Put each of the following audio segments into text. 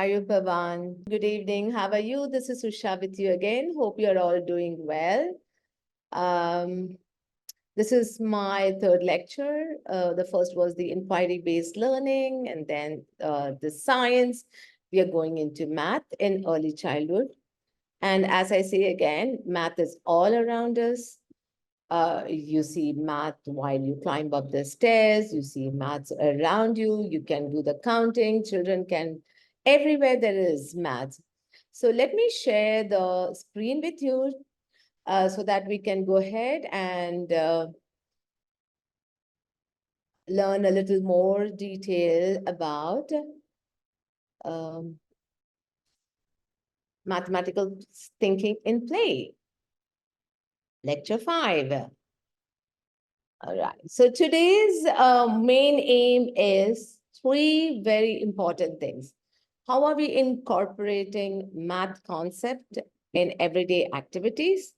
you, Pavan? Good evening. How are you? This is Usha with you again. Hope you're all doing well. Um, this is my third lecture. The first was the inquiry-based learning, and then the science. We are going into math in early childhood. And as I say again, math is all around us. You see math while you climb up the stairs, you see maths around you, you can do the counting, children can, everywhere there is maths. So let me share the screen with you so that we can go ahead and learn a little more detail about mathematical thinking in play. Lecture 5. All right. So today's main aim is three very important things. How are we incorporating math concept in everyday activities?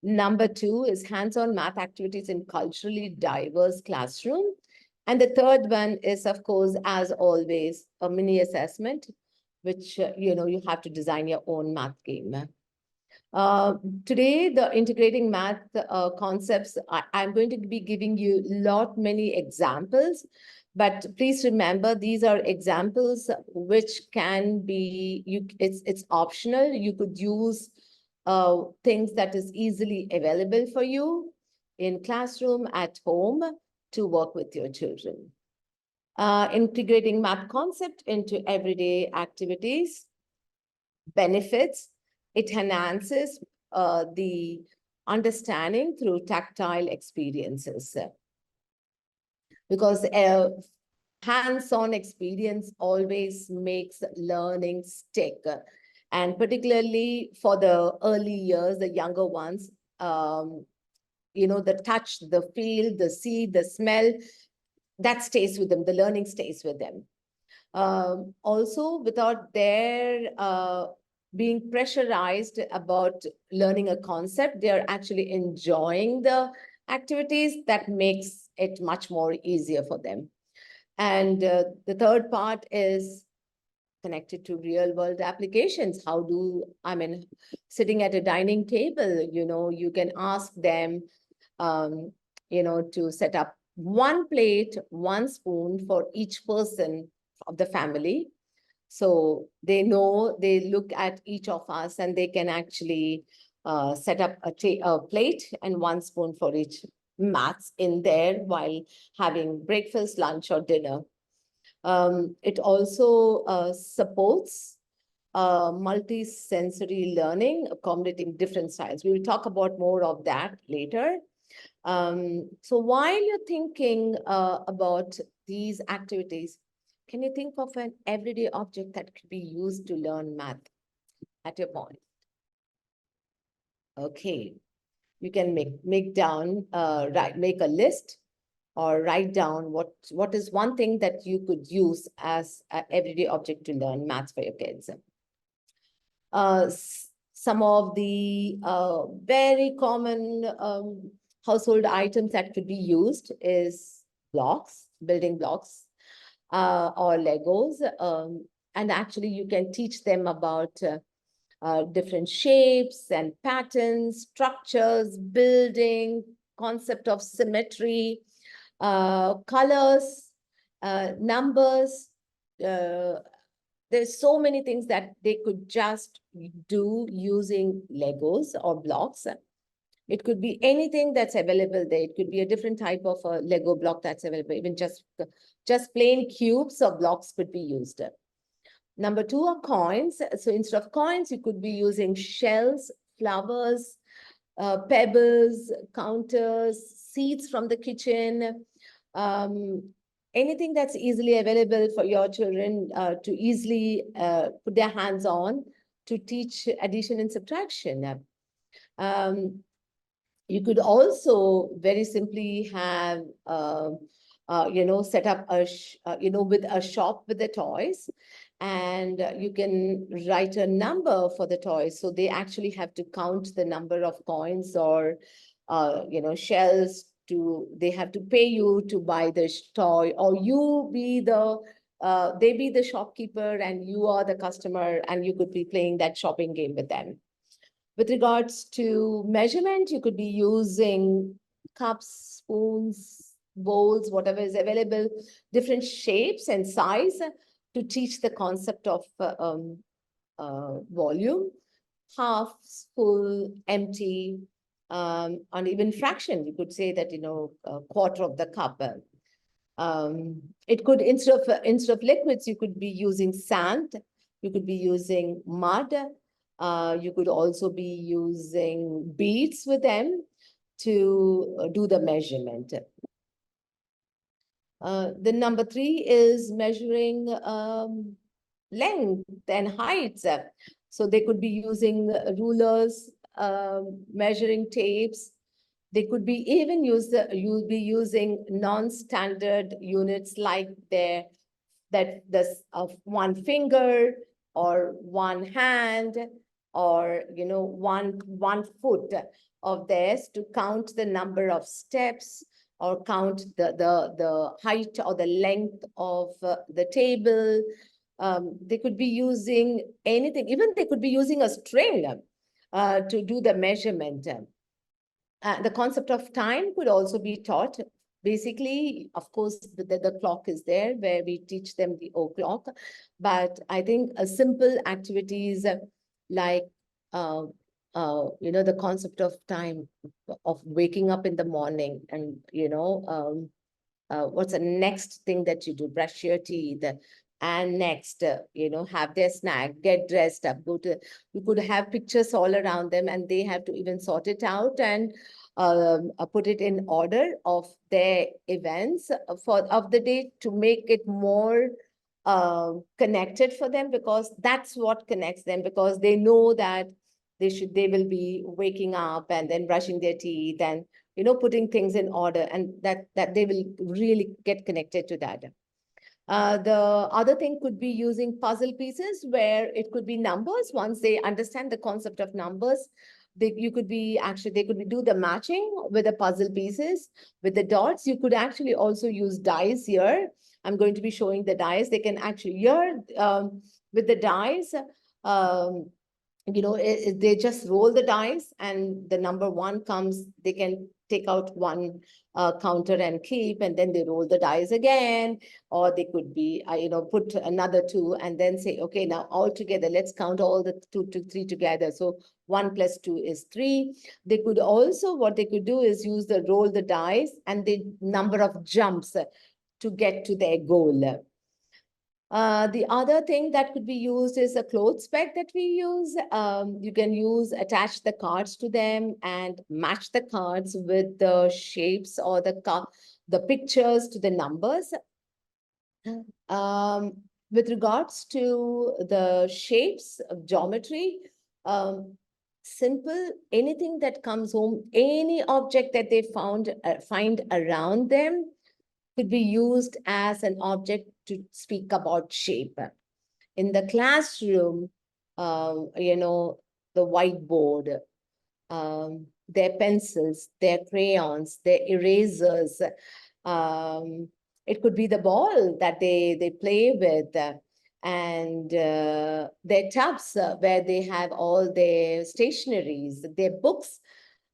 Number 2 is hands-on math activities in culturally diverse classroom. And the third one is, of course, as always, a mini assessment, which, you have to design your own math game. Today, the integrating math concepts, I'm going to be giving you many examples, but please remember these are examples which can be, it's optional. You could use things that is easily available for you in classroom, at home, to work with your children. Integrating math concept into everyday activities. Benefits. It enhances the understanding through tactile experiences. Because hands-on experience always makes learning stick. And particularly for the early years, the younger ones, the touch, the feel, the see, the smell, that stays with them, the learning stays with them. Also, without their being pressurized about learning a concept, they are actually enjoying the activities. That makes it much more easier for them. And the third part is connected to real world applications. Sitting at a dining table, you can ask them, to set up one plate, one spoon for each person of the family. So they know, they look at each of us and they can actually set up a plate and one spoon for each maths in there while having breakfast, lunch, or dinner. It also supports multi-sensory learning, accommodating different styles. We will talk about more of that later. So while you're thinking about these activities, can you think of an everyday object that could be used to learn math at your point? Okay, you can make a list or write down what is one thing that you could use as an everyday object to learn maths for your kids. Some of the very common household items that could be used is building blocks, or Legos. And actually, you can teach them about different shapes and patterns, structures, building, concept of symmetry, colors, numbers. There's so many things that they could just do using Legos or blocks. It could be anything that's available there. It could be a different type of a Lego block that's available. Even just plain cubes or blocks could be used. Number 2 are coins. So instead of coins, you could be using shells, flowers, pebbles, counters, seeds from the kitchen, anything that's easily available for your children to easily put their hands on to teach addition and subtraction. You could also very simply have, set up with a shop with the toys, and you can write a number for the toys. So they actually have to count the number of coins or, shells they have to pay you to buy the toy, or you be the they be the shopkeeper and you are the customer, and you could be playing that shopping game with them. With regards to measurement, you could be using cups, spoons, bowls, whatever is available, different shapes and size to teach the concept of volume, half, full, empty, and even fraction. You could say that, a quarter of the cup. It could, instead of liquids, you could be using sand, you could be using mud, you could also be using beads with them to do the measurement. The number 3 is measuring length and heights. So they could be using rulers, measuring tapes. They could be even you'll be using non-standard units like of one finger or one hand or one foot of theirs to count the number of steps or count the height or the length of the table. They could be using anything. Even they could be using a string to do the measurement. The concept of time could also be taught. Basically, of course, the clock is there where we teach them the o'clock. But I think a simple activities like, the concept of time, of waking up in the morning and, what's the next thing that you do? Brush your teeth. And next, have their snack, get dressed up, you could have pictures all around them and they have to even sort it out and put it in order of their events of the day to make it more connected for them, because that's what connects them, because they know that they will be waking up and then brushing their teeth and, putting things in order, and that they will really get connected to that. The other thing could be using puzzle pieces where it could be numbers. Once they understand the concept of numbers, they could do the matching with the puzzle pieces, with the dots. You could actually also use dice here. I'm going to be showing the dice. They can actually with the dice, they just roll the dice and the number 1 comes, they can take out one counter and keep, and then they roll the dice again, or they could be, put another 2 and then say, okay, now all together, let's count all the 2 to 3 together. So 1 plus 2 is 3. They could also, what they could do is use the roll the dice and the number of jumps to get to their goal. The other thing that could be used is a clothes peg that we use. You can attach the cards to them and match the cards with the shapes or the pictures to the numbers. With regards to the shapes of geometry, simple, anything that comes home, any object that they find around them could be used as an object to speak about shape. In the classroom, the whiteboard, their pencils, their crayons, their erasers. It could be the ball that they play with, and their tubs where they have all their stationeries, their books.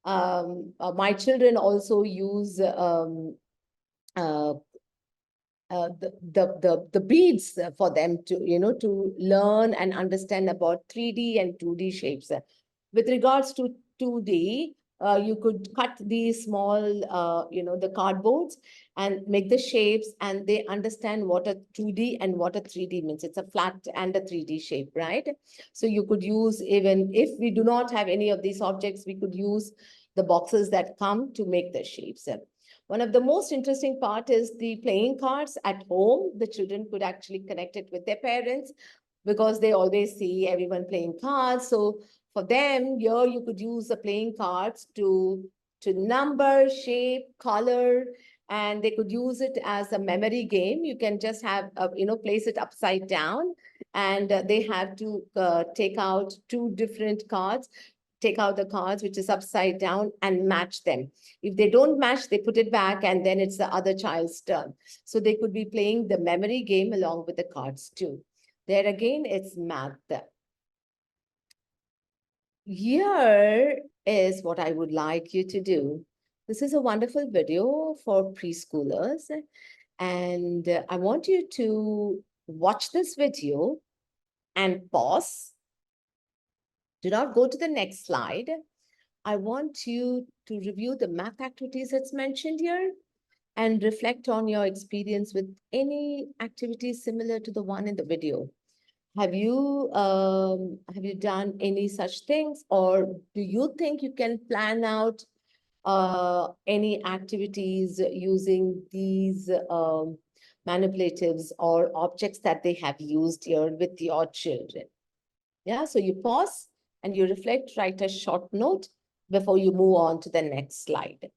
My children also use the beads for them to to learn and understand about 3D and 2D shapes. With regards to 2D, you could cut these small the cardboards and make the shapes, and they understand what a 2D and what a 3D means. It's a flat and a 3D shape, right? So you could use, even if we do not have any of these objects, we could use the boxes that come to make the shapes. One of the most interesting part is the playing cards at home. The children could actually connect it with their parents because they always see everyone playing cards. So for them, here you could use the playing cards to number, shape, color, and they could use it as a memory game. You can just have, place it upside down, and they have to take out 2 different cards. take out the cards, which is upside down, and match them. If they don't match, they put it back, and then it's the other child's turn. So they could be playing the memory game along with the cards too. There again, it's math. Here is what I would like you to do. This is a wonderful video for preschoolers, and I want you to watch this video and pause. Do not go to the next slide. I want you to review the math activities that's mentioned here and reflect on your experience with any activity similar to the one in the video. Have you done any such things, or do you think you can plan out any activities using these manipulatives or objects that they have used here with your children? Yeah, so you pause and you reflect, write a short note before you move on to the next slide.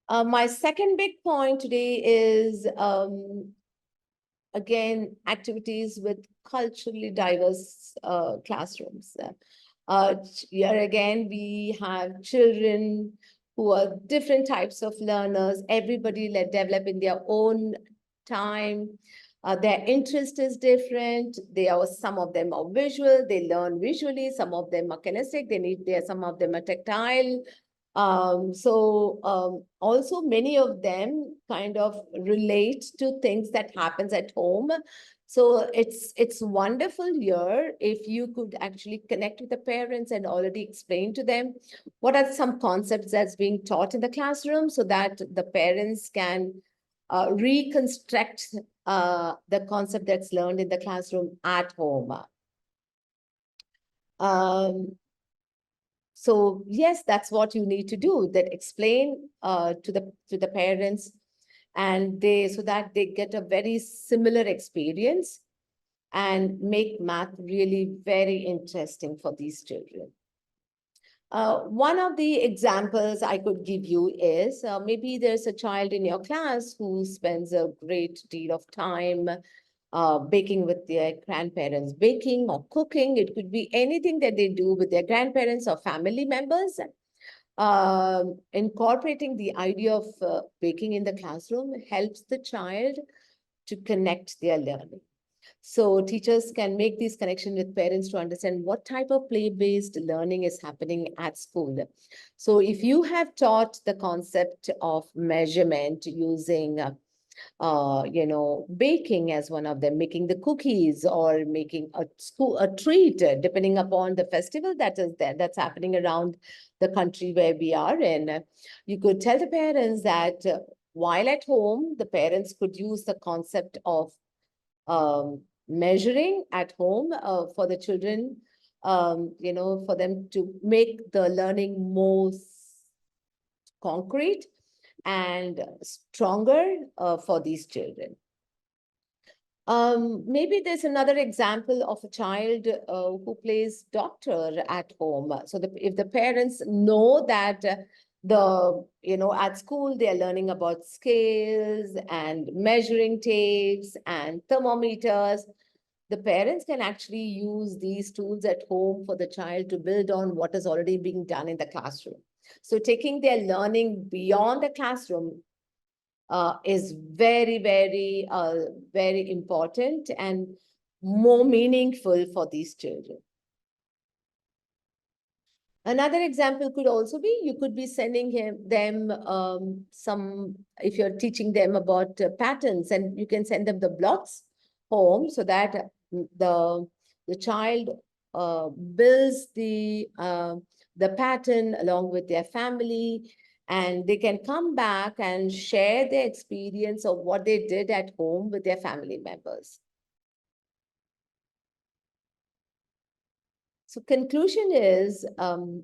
My second big point today is, again, activities with culturally diverse classrooms. Here again, we have children who are different types of learners. Everybody develop in their own time. Their interest is different. Some of them are visual, they learn visually. Some of them are kinesthetic, some of them are tactile. Also many of them kind of relate to things that happens at home. So it's wonderful here if you could actually connect with the parents and already explain to them what are some concepts that's being taught in the classroom, so that the parents can reconstruct the concept that's learned in the classroom at home. So yes, that's what you need to do, that explain to the parents, and so that they get a very similar experience and make math really very interesting for these children. One of the examples I could give you is maybe there's a child in your class who spends a great deal of time baking with their grandparents, baking or cooking. It could be anything that they do with their grandparents or family members. Incorporating the idea of baking in the classroom helps the child to connect their learning. So teachers can make these connections with parents to understand what type of play-based learning is happening at school. So if you have taught the concept of measurement using baking as one of them, making the cookies or making a treat, depending upon the festival that's happening around the country where we are in. You could tell the parents that while at home, the parents could use the concept of measuring at home for the children, for them to make the learning more concrete and stronger for these children. Maybe there's another example of a child who plays doctor at home. So if the parents know that at school they're learning about scales and measuring tapes and thermometers, the parents can actually use these tools at home for the child to build on what is already being done in the classroom. So taking their learning beyond the classroom is very, very, very important and more meaningful for these children. Another example could also be, you could be sending them if you're teaching them about patterns, and you can send them the blocks home so that the child builds the pattern along with their family, and they can come back and share their experience of what they did at home with their family members. So conclusion is,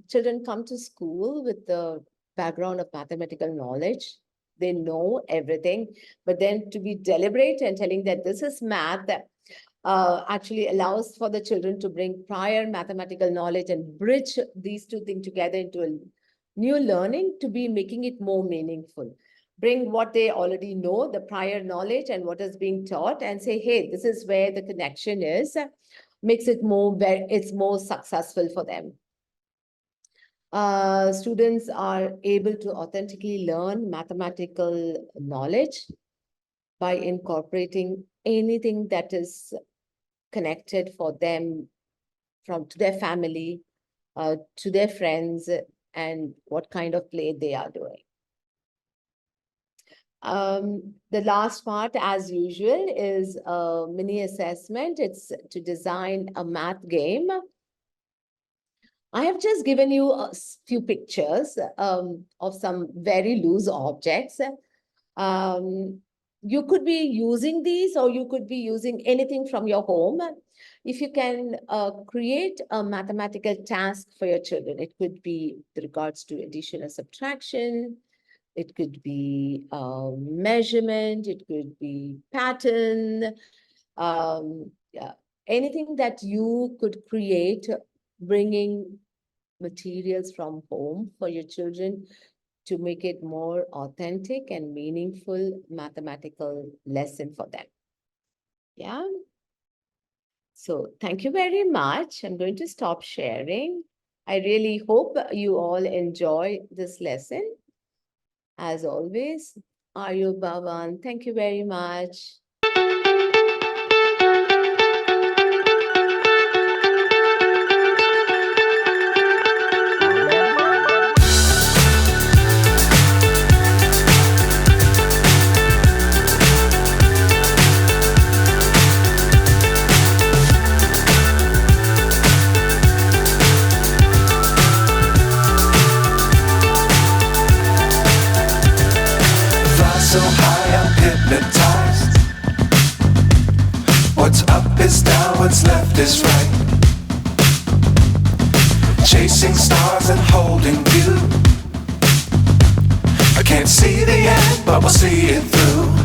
children come to school with the background of mathematical knowledge. They know everything, but then to be deliberate and telling that this is math, that actually allows for the children to bring prior mathematical knowledge and bridge these two things together into a new learning, to be making it more meaningful. bring what they already know, the prior knowledge and what is being taught, and say, hey, this is where the connection is, makes it it's more successful for them. Students are able to authentically learn mathematical knowledge by incorporating anything that is connected for them to their family, to their friends, and what kind of play they are doing. The last part, as usual, is a mini assessment. It's to design a math game. I have just given you a few pictures of some very loose objects. You could be using these, or you could be using anything from your home. If you can create a mathematical task for your children, it could be with regards to addition or subtraction, it could be measurement, it could be pattern, yeah, anything that you could create, bringing materials from home for your children to make it more authentic and meaningful mathematical lesson for them. Yeah. So thank you very much. I'm going to stop sharing. I really hope you all enjoy this lesson. As always, Ayu Bhavan, thank you very much. So high I'm hypnotized. What's up is down, what's left is right. Chasing stars and holding you. I can't see the end, but we'll see it through.